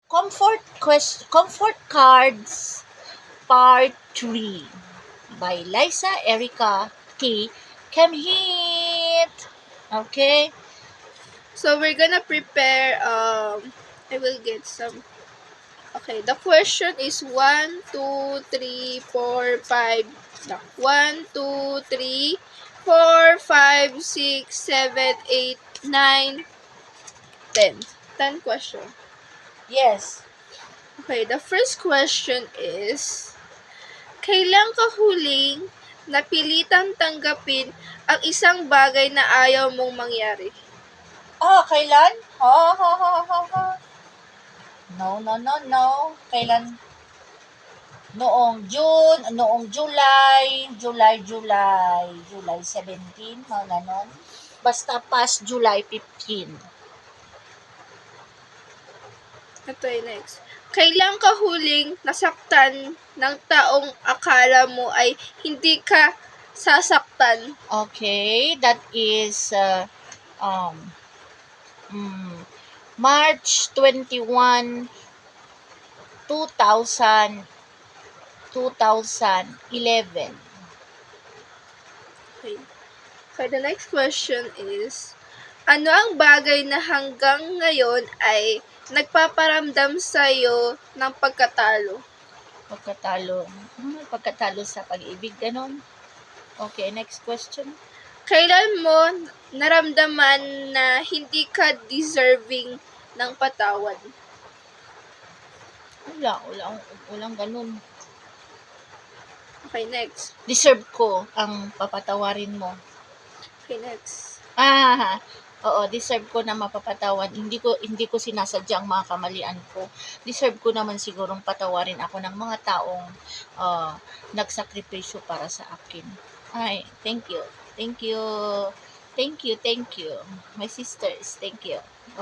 Comfort Cards Part 3 by Liza Erica T. Kemhit. Okay? So we're gonna prepare, I will get some. Okay, the question is 1, 2, 3, 4, 5. No. 1, 2, 3, 4, 5, 6, 7, 8, 9, 10. 10 question. Yes. Okay, the first question is, kailan ka huling napilitang tanggapin ang isang bagay na ayaw mong mangyari? Kailan? Ha. No. Kailan? Noong July 17, mga ganon. Basta past July 15. Ito ay next. Kailan ka huling nasaktan ng taong akala mo ay hindi ka sasaktan? Okay, that is um, March 21, 2000, 2011. Okay. Okay, the next question is, ano ang bagay na hanggang ngayon ay nagpaparamdam sa'yo ng pagkatalo? Pagkatalo sa pag-ibig, ganon. Okay, next question. Kailan mo naramdaman na hindi ka deserving ng patawad? Walang ganon. Okay, next. Deserve ko ang papatawarin mo. Okay, next. Oo, deserve ko na mapapatawad. Hindi ko sinasadyang mga kamalian ko. Deserve ko naman sigurong patawarin ako ng mga taong nagsakripisyo para sa akin. Ay, thank you. My sisters, thank you.